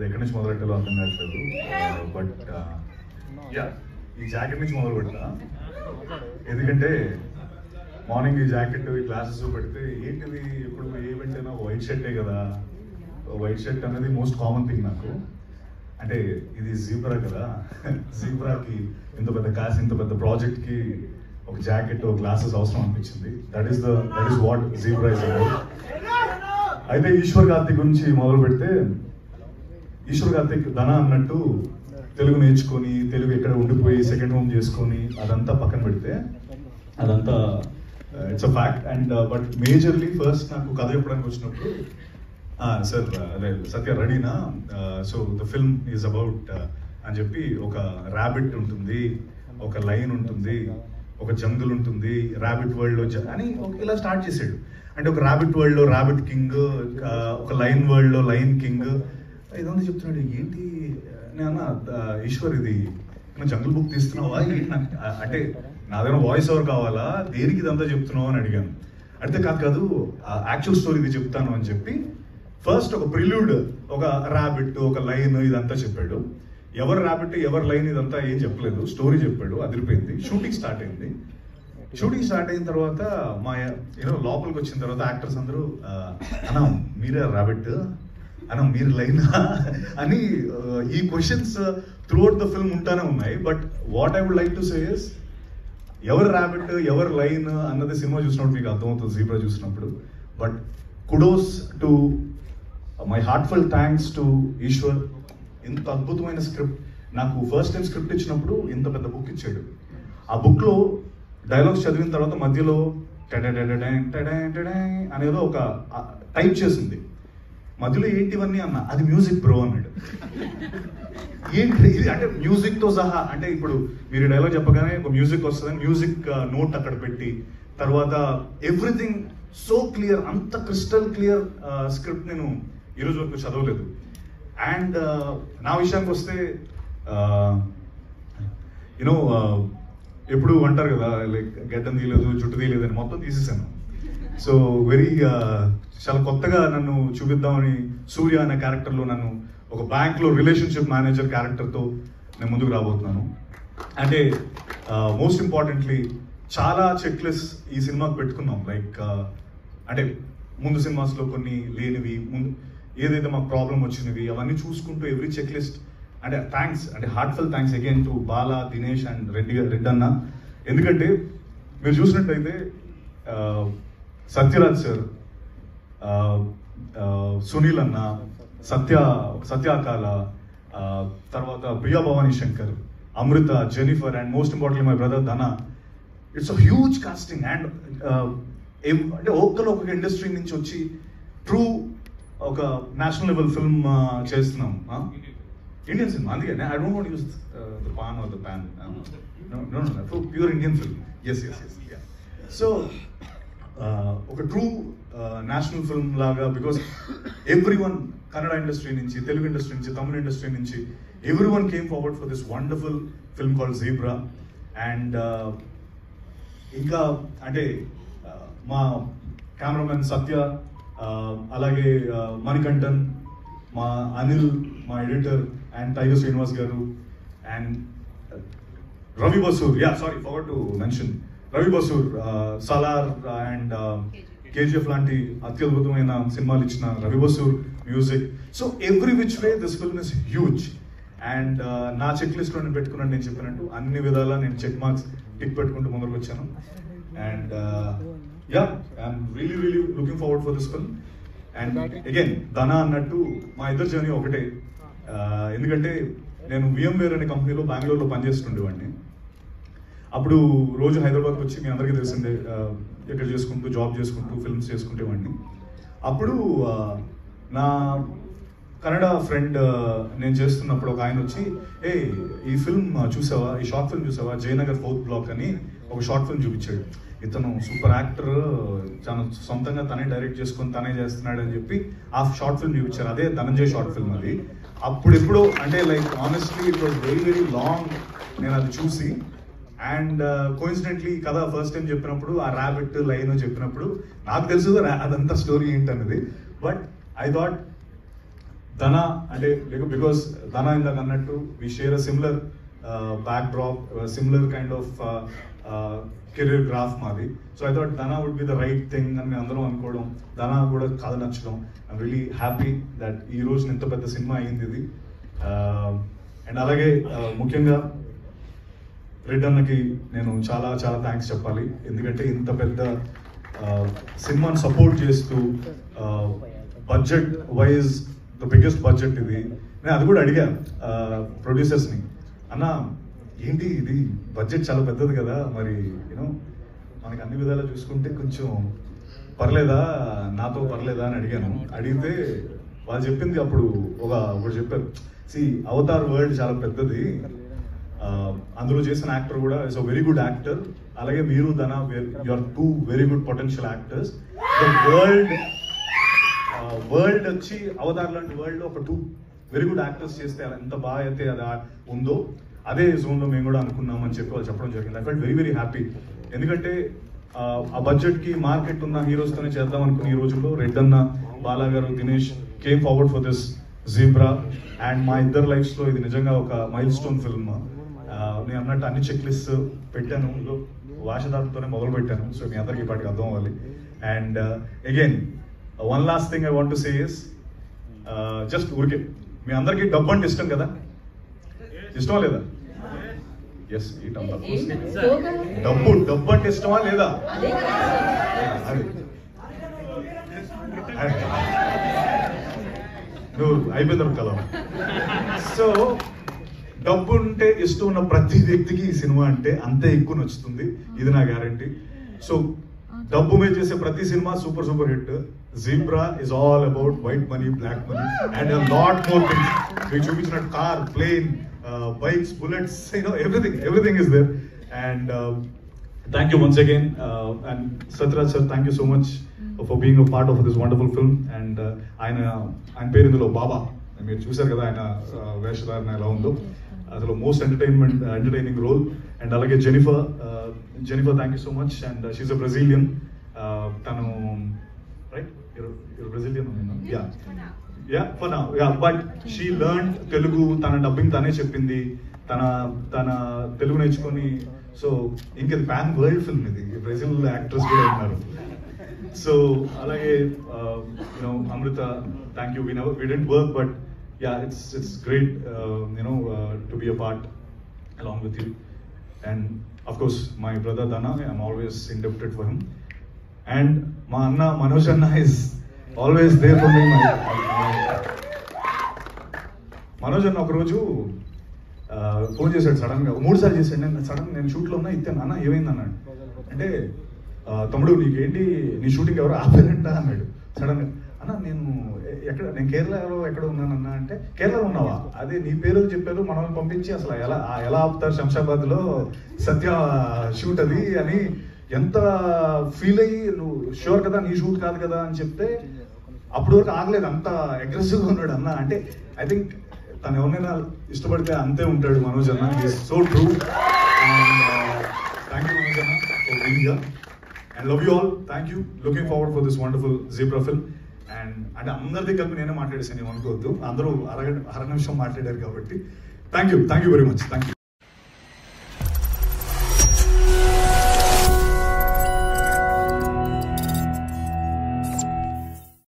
ఎక్కడి నుంచి మొదలెట్టాలో అర్థం కావట్లేదు. బట్ యా, ఈ జాకెట్ నుంచి మొదలు పెడతా. ఎందుకంటే మార్నింగ్ ఈ జాకెట్ ఈ గ్లాసెస్ పెడితే ఏంటిది, ఇప్పుడు ఈవెంట్ అయినా వైట్ షర్టే కదా. వైట్ షర్ట్ అనేది మోస్ట్ కామన్ థింగ్ నాకు. అంటే ఇది జీబ్రా కదా, జీబ్రాకి ఇంత పెద్ద కాస్, ఇంత పెద్ద ప్రాజెక్ట్కి ఒక జాకెట్, గ్లాసెస్ అవసరం అనిపించింది. That is what zebra is about. అయితే ఈశ్వర్ కార్తిక్ గురించి మొదలు పెడితే, ఈశ్వర్ కార్తిక్ ధన అన్నట్టు తెలుగు నేర్చుకొని, తెలుగు ఎక్కడ ఉండిపోయి సెకండ్ హోమ్ చేసుకొని అదంతా పక్కన పెడితే, అదంతా it's a fact. And but majorly first నాకు కథ చెప్పడానికి వచ్చినప్పుడు, సార్ అదే సత్య రెడీనా, so the film is about అని చెప్పి, ఒక ర్యాబిట్ ఉంటుంది, ఒక లైన్ ఉంటుంది, ఒక జంగుల్ ఉంటుంది, ర్యాబిట్ వరల్డ్లో అని ఇలా స్టార్ట్ చేసాడు. అంటే ఒక ర్యాబిట్ వరల్డ్లో ర్యాబిట్ కింగ్, ఒక లైన్ వరల్డ్లో లైన్ కింగ్, ఇదంతా చెప్తున్నాడు. ఏంటి నేను ఈశ్వర్, ఇది జంగుల్ బుక్ తీస్తున్నావా ఏంటి? నాకు అంటే నా దగ్గర వాయిస్ ఓవర్ కావాలా, దేనికి ఇదంతా చెప్తున్నావు అని అడిగాను. అంటే కాదు యాక్చువల్ స్టోరీ ఇది చెప్తాను అని చెప్పి ఫస్ట్ ఒక ప్రిల్యూడ్, ఒక ర్యాబిట్, ఒక లైన్ ఇదంతా చెప్పాడు. ఎవరు ర్యాబిట్ ఎవరు లైన్ ఇదంతా ఏం చెప్పలేదు, స్టోరీ చెప్పాడు, అదిరిపోయింది. షూటింగ్ స్టార్ట్ అయింది. షూటింగ్ స్టార్ట్ అయిన తర్వాత మా లోపలికి వచ్చిన తర్వాత యాక్టర్స్ అందరూ, అన్నా మీరే ర్యాబిట్, అన్నా మీరు లైన్ అని ఈ questions throughout the film ఉంటానే ఉన్నాయి. But what I would like to say is, ఎవరు ర్యాబిట్ ఎవరు లైన్ అన్నది సినిమా చూసినప్పుడు మీకు అర్థమవుతుంది, జీబ్రా చూసినప్పుడు. But kudos to my heartful thanks to Eshwar. ఇంత అద్భుతమైన స్క్రిప్ట్, నాకు ఫస్ట్ టైం స్క్రిప్ట్ ఇచ్చినప్పుడు ఇంత పెద్ద బుక్ ఇచ్చాడు. ఆ బుక్లో డైలాగ్స్ చదివిన తర్వాత మధ్యలో అనేదో ఒక టైప్ చేసింది. మధ్యలో ఏంటివన్నీ అన్న, అది మ్యూజిక్ బ్రో అన్నాడు. ఏంటి ఇది అంటే మ్యూజిక్తో సహా, అంటే ఇప్పుడు మీరు డైలాగ్ చెప్పగానే ఒక మ్యూజిక్ వస్తుందని మ్యూజిక్ నోట్ అక్కడ పెట్టి, తర్వాత ఎవ్రీథింగ్ సో క్లియర్, అంత క్రిస్టల్ క్లియర్ స్క్రిప్ట్ నేను ఈరోజు వరకు చదవలేదు. అండ్ నా విషయానికి వస్తే, యూనో ఎప్పుడు అంటారు కదా, లైక్ గడ్డం తీయలేదు, జుట్టు తీయలేదు అని, మొత్తం తీసేసాను. సో వెరీ చాలా కొత్తగా నన్ను చూపిద్దామని సూర్య అనే క్యారెక్టర్లో నన్ను ఒక బ్యాంక్లో రిలేషన్షిప్ మేనేజర్ క్యారెక్టర్తో నేను ముందుకు రాబోతున్నాను. అంటే మోస్ట్ ఇంపార్టెంట్లీ చాలా చెక్ లిస్ట్ ఈ సినిమాకి పెట్టుకున్నాం. లైక్ అంటే ముందు సినిమాస్లో కొన్ని లేనివి, ముందు ఏదైతే మాకు ప్రాబ్లం వచ్చినవి అవన్నీ చూసుకుంటూ ఎవ్రీ చెక్ లిస్ట్. అంటే థ్యాంక్స్, అంటే heartful thanks again to Bala, Dinesh and Reddy అన్న. ఎందుకంటే మీరు చూసినట్టయితే సత్యరాజ్ సార్, సునీల్ అన్న, సత్యాకాల, తర్వాత Priya Bhavani Shankar, Amrutha, Jennifer, and most importantly my brother Dhana. It's a huge casting. And అంటే ఒక్క ఇండస్ట్రీ నుంచి వచ్చి ట్రూ ఒక నేషనల్ లెవెల్ ఫిల్మ్ చేస్తున్నాం. ఇండియన్ సినిమా, అందుకే I don't want use the pan or the pan, pure Indian film. Yes. So ఒక true national film లాగా, because everyone, Kannada industry నుంచి, తెలుగు ఇండస్ట్రీ నుంచి, తమిళ ఇండస్ట్రీ నుంచి, everyone came forward for this wonderful film called zebra. And ఇంకా అంటే మా cameraman సత్య, అలాగే మణికంఠన్, మా అనిల్, మా ఎడిటర్, అండ్ టైగర్ శ్రీనివాస్ గారు, and Ravi Basur. Sorry, forgot to mention Ravi Basur, Salaar and KGF లాంటి అత్యద్భుతమైన సినిమాలు ఇచ్చిన Ravi Basur music. So every which way this film is huge. And నా చెక్ లిస్ట్లో నేను పెట్టుకున్నాను, నేను చెప్పినట్టు అన్ని విధాలా నేను చెక్ మార్క్స్ టిక్ పెట్టుకుంటూ ముందుకు వచ్చాను. And I'm really looking forward for this film. And again ధన అన్నట్టు మా ఇద్దరు జర్నీ ఒకటే. ఎందుకంటే నేను VMware అనే కంపెనీలో బెంగళూరులో పనిచేస్తుండేవాడిని. అప్పుడు రోజు హైదరాబాద్కి వచ్చి, మీ అందరికీ తెలిసిందే, ఇక్కడ చేసుకుంటూ జాబ్ చేసుకుంటూ ఫిల్మ్స్ చేసుకుంటేవాడిని. అప్పుడు నా కన్నడ ఫ్రెండ్ నేను చేస్తున్నప్పుడు ఒక ఆయన వచ్చి, ఈ ఫిల్మ్ చూసావా, ఈ షార్ట్ ఫిల్మ్ చూసావా, జయనగర్ 4th బ్లాక్ అని ఒక షార్ట్ ఫిల్మ్ చూపించాడు. ఇతను సూపర్ యాక్టర్, చాలా సొంతంగా తనే డైరెక్ట్ చేసుకొని తనే చేస్తున్నాడు అని చెప్పి ఆ షార్ట్ ఫిల్మ్ చూపించారు. అదే ధనంజయ్ షార్ట్ ఫిల్మ్. అది అప్పుడు ఎప్పుడో, అంటే like honestly it was very long నేను అది చూసి. అండ్ కోఇన్సిడెంట్లీ కథ ఫస్ట్ టైం చెప్పినప్పుడు, ఆ ర్యాబిట్ లైన్ చెప్పినప్పుడు నాకు తెలుసు అదంతా స్టోరీ ఏంటన్నది. బట్ ఐ థాట్ ధన అంటే బికాస్ ధన ఇందాక అన్నట్టు we share a similar backdrop, similar kind of career graph మాది. So I thought Dhana would be the right thing అని మేము అందరం అనుకోవడం, ధన కూడా కథ నచ్చడం. ఐఎమ్ రియలీ హ్యాపీ దట్ ఈ రోజు ఇంత పెద్ద సినిమా అయింది ఇది. అండ్ అలాగే ముఖ్యంగా రెడ్ అన్నకి నేను చాలా చాలా థ్యాంక్స్ చెప్పాలి. ఎందుకంటే ఇంత పెద్ద సినిమాని సపోర్ట్ చేస్తూ budget wise the biggest budget ఇది. నేను అది కూడా అడిగా ప్రొడ్యూసర్స్ని, అన్న ఏంటి ఇది బడ్జెట్ చాలా పెద్దది కదా, మరి యూనో మనకి అన్ని విధాలా చూసుకుంటే కొంచెం పర్లేదా, నాతో పర్లేదా అని అడిగాను. అడిగితే వాళ్ళు చెప్పింది అప్పుడు ఒకటి చెప్పారు, అవతార్ వరల్డ్ చాలా పెద్దది, అందులో చేసిన యాక్టర్ కూడా is a very good actor, అలాగే మీరు Dhana you are two very good potential actors. The world వచ్చి అవతార్ లాంటి వరల్డ్ ఒక టూ వెరీ గుడ్ యాక్టర్స్ చేస్తే ఎంత బాగా అయితే అది ఉందో అదే జోన్లో మేము కూడా అనుకున్నామని చెప్పి వాళ్ళు చెప్పడం జరిగింది. I felt very very happy. ఎందుకంటే ఆ బడ్జెట్కి మార్కెట్ ఉన్న హీరోస్తోనే చేద్దాం అనుకున్న ఈ రోజుల్లో రెడ్ అన్న, బాలా గారు, Dinesh came forward for this zebra. And మా ఇద్దరు లైఫ్స్లో ఇది నిజంగా ఒక మైల్ స్టోన్ ఫిల్మ్. నేను అన్నట్టు అన్ని చెక్ లిస్ట్ పెట్టాను, వాషదారులతోనే మొదలు పెట్టాను. సో మీ అందరికీ ఇప్పటికి అర్థం అవ్వాలి. And again one last thing I want to say is, just ఊరికే మీ అందరికీ డబ్బు అంటే ఇష్టం కదా, ఇష్టమా లేదా? ఎస్, డబ్బు అంటే ఇష్టమా లేదా? నువ్వు అయిపోయింది కదా. సో డబ్బు ఉంటే ఇష్టం ఉన్న ప్రతి వ్యక్తికి ఈ సినిమా అంటే అంతే ఎక్కువ నచ్చుతుంది, ఇది నా గ్యారంటీ. సో డబ్బు మీద చేసే ప్రతి సినిమా super super hit. Zebra is all about white money, black money and a lot more things. We చూపించిన car, plane, bikes, bullets, everything is there. And thank you once again. And Satyaraj sir, thank you so much for being a part of this wonderful film. And ఆయన పేరు ఇందులో బాబా, మీరు చూసారు కదా ఆయన వేషధారణ ఎలా ఉందో, అసలు మోస్ట్ ఎంటర్టైనింగ్ రోల్. అండ్ అలాగే Jennifer, thank you so much. And she is a Brazilian. తను right, Brazilian, for now, but she learned Telugu. తన డబ్బింగ్ తనే చెప్పింది, తన తెలుగు నేర్చుకొని. సో ఇంక పాన్ వరల్డ్ ఫిల్మ్ ఇది, బ్రెజిల్ యాక్టర్స్ కూడా ఉన్నారు. సో అలాగే Amrutha, thank you. We didn't work, but yeah, it's great to be a part along with you. And of course my brother Dana, I'm always indebted for him. And మా అన్న మనోజ్ అన్న is always there for me. Manoj అన్న ఒకరోజు phone చేశాడు సడన్గా, 3 సార్లు చేశాడు. నేను షూట్లో ఉన్నా, ఇస్తాను అన్న ఏమైంది అన్నాడు. అంటే తమ్ముడు నీకేంటి, నీ షూటింగ్ ఎవరు ఆపారంట అన్నాడు సడన్గా. అన్న నేను కేరళలో ఎక్కడ ఉన్నానన్నా అంటే, కేరళలో ఉన్నావా, అదే నీ పేరు చెప్పారు, మనల్ని పంపించి అసలు ఎలా ఆపుతారు శంషాబాద్లో సత్య షూట్ అది అని ఎంత ఫీల్ అయ్యి, నువ్వు షూర్ కదా నీ షూట్ కాదు కదా అని చెప్తే అప్పటి వరకు ఆగలేదు, అంత అగ్రెసివ్గా ఉన్నాడు అన్న. అంటే ఐ థింక్ తను ఎవరినైనా ఇష్టపడితే అంతే ఉంటాడు మనోజ్ అన్న. So true. And thank you Manoj అన్న for being here. And love you all. Thank you. Looking forward for this wonderful zebra film. And అంటే అందరిది కలిపి నేనే మాట్లాడేసాను, అనుకోవద్దు, అందరూ అర నిమిషం మాట్లాడారు కాబట్టి thank you very much. Thank you.